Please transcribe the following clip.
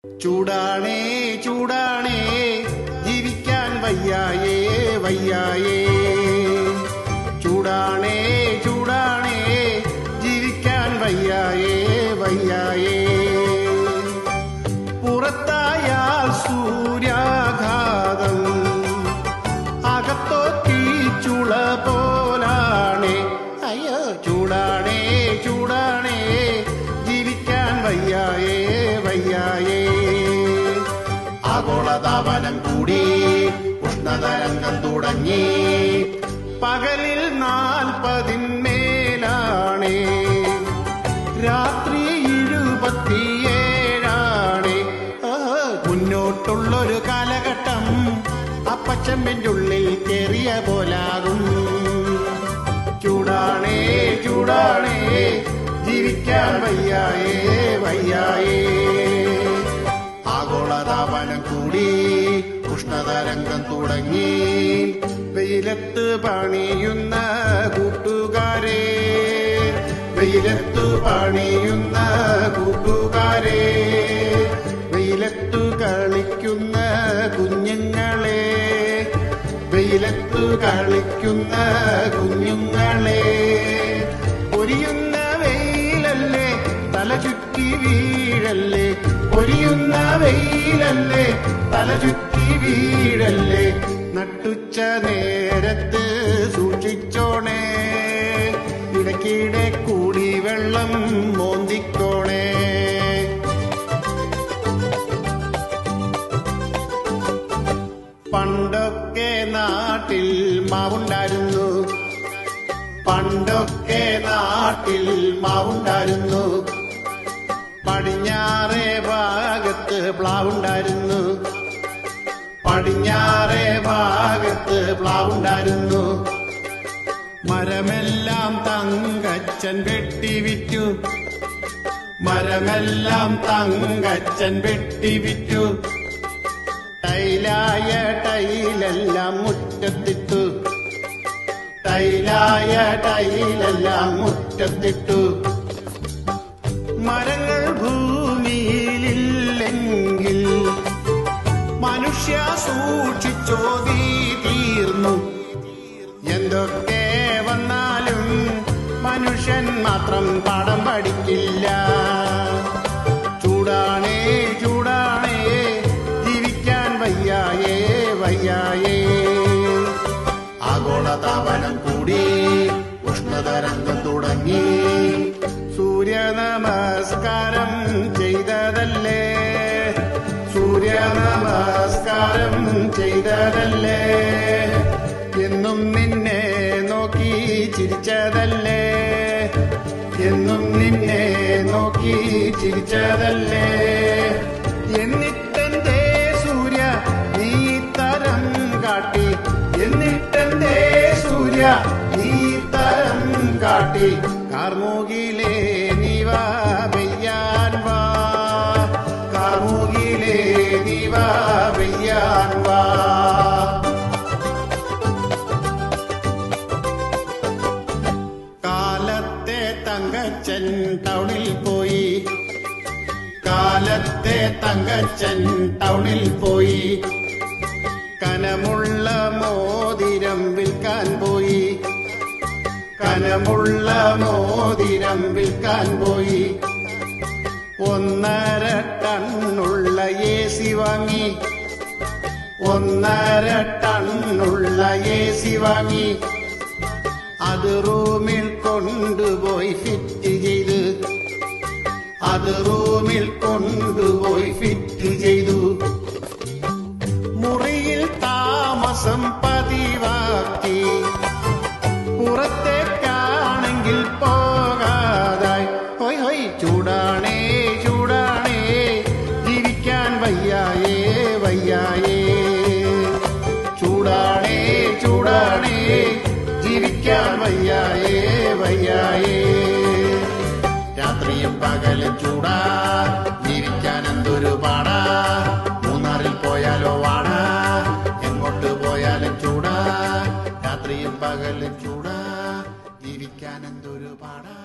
ചൂടാണേ ചൂടാണേ ജീവിക്കാൻ വയ്യായേ വയ്യായേ. ചൂടാണേ ചൂടാണേ ജീവിക്കാൻ വയ്യായേ വയ്യായേ. പുറത്തായാൽ സൂര്യാഘാതം, അകത്തോ തീച്ചുള പോലാണേ. അയ്യോ ചൂടാണേ ചൂടാണേ ജീവിക്കാൻ വയ്യായേ വയ്യായേ. ആഗോളതാപനം കൂടി, ഉഷ്ണതരംഗം തുടങ്ങി, പകലിൽ 40 രാത്രി 27. മുന്നോട്ടുള്ളൊരു കാലഘട്ടം അപ്പച്ചമ്പിൻ്റെ ഉള്ളിൽ കേറിയ പോലാകും. ചൂടാണേ ചൂടാണേ ജീവിക്കാൻ വയ്യായേ വയ്യായേ. ആഗോളതാപനം കൂടി, ഉഷ്ണതരംഗം തുടങ്ങി, വെയിലത്ത് പണിയുന്ന കൂട്ടുകാരെ, വെയിലത്തു പണിയുന്ന കൂട്ടുകാരെ, വെയിലത്തു കളിക്കുന്ന കുഞ്ഞുങ്ങളെ, വെയിലത്തു കളിക്കുന്ന കുഞ്ഞുങ്ങളെ. പൊരിയുന്ന വെയിലല്ലേ തല ചുറ്റി വീഴല്ലേ, പൊരിയുന്ന വെയിലല്ലേ തല ചുറ്റി വീഴല്ലേ. നട്ടുച്ച നേരത്ത് സൂക്ഷിച്ചോണേ, ഇടയ്ക്കിടെ കൂടി വെള്ളം മോന്തിക്കോണേ. പണ്ടൊക്കെ നാട്ടിൽ മാവുണ്ടായിരുന്നു, പണ്ടൊക്കെ നാട്ടിൽ മാവുണ്ടായിരുന്നു. പടിഞ്ഞാറേ ഭാഗത്ത് പ്ലാവുണ്ടായിരുന്നു, പടിഞ്ഞാറേ ഭാഗത്ത് പ്ലാവുണ്ടായിരുന്നു. മരമെല്ലാം തങ്കച്ചൻ വെട്ടിവിറ്റു, മരമെല്ലാം തങ്കച്ചൻ വെട്ടിവിറ്റു. ടൈലായ ടൈലെല്ലാം മുറ്റത്തിട്ടു, ടൈലായ ടൈലെല്ലാം മുറ്റത്തിട്ടു. മരങ്ങൾ ഭൂമിയിലില്ലെങ്കിൽ മനുഷ്യ സൂക്ഷിച്ചോ നീ തീർന്നു. എന്തൊക്കെ വന്നാലും മനുഷ്യൻ മാത്രം പാഠം പഠിക്കില്ല. ചൂടാണേ ചൂടാണേ ജീവിക്കാൻ വയ്യായേ വയ്യായേ. ആഗോളതാപനം കൂടി, ഉഷ്ണതരംഗം തുടങ്ങി, സൂര്യ നമസ്കാരം ചെയ്തതല്ലേ, സൂര്യ നമസ്കാരം ചെയ്തതല്ലേ. എന്നും നിന്നെ നോക്കി ചിരിച്ചതല്ലേ, എന്നും നിന്നെ നോക്കി ചിരിച്ചതല്ലേ. എന്നിട്ടെന്തേ സൂര്യ നീ തരം കാട്ടി, എന്നിട്ടെന്തേ സൂര്യ നീ തരം കാട്ടി. കാർമുകിലേ നീ വാ പെയ്യാൻ വാ, കാർമുകിലേ നീ വാ പെയ്യാൻ വാ. കാലത്തെ തങ്കച്ചൻ ടൗണിൽ പോയി, കാലത്തെ തങ്കച്ചൻ ടൗണിൽ പോയി. കനമുള്ള മോതിരം വിൽക്കാൻ പോയി, കനമുള്ള മോതിരം വിൽക്കാൻ പോയി. 1.5 ടണ്ണുള്ള AC വാങ്ങി, 1.5 ടണ്ണുള്ള AC വാങ്ങി. അത് റൂമിൽ കൊണ്ടുപോയി ഫിറ്റ് ചെയ്ത്, അത് റൂമിൽ കൊണ്ടുപോയി ഫിറ്റ് ചെയ്തു. മുറിയിൽ താമസം പതിവാക്കി, പുറത്തേക്കാണെങ്കിൽ പോകാതായി. ഹൊയ് ഹൊയ് ചൂടാണേ ചൂടാണേ ജീവിക്കാൻ വയ്യായേ വയ്യായേ. ചൂടാണേ ചൂടാണേ ജീവിക്കാൻ വയ്യായേ വയ്യായേ. രാത്രിയും പകലും ചൂടാ, ജീവിക്കാൻ എന്തൊരു പാടാ. മൂന്നാറിൽ പോയാലോ വാടാ, എങ്ങോട്ട് പോയാലും ചൂടാ. രാത്രിയും പകലും ചൂടാ, ജീവിക്കാൻ എന്തൊരു പാടാ.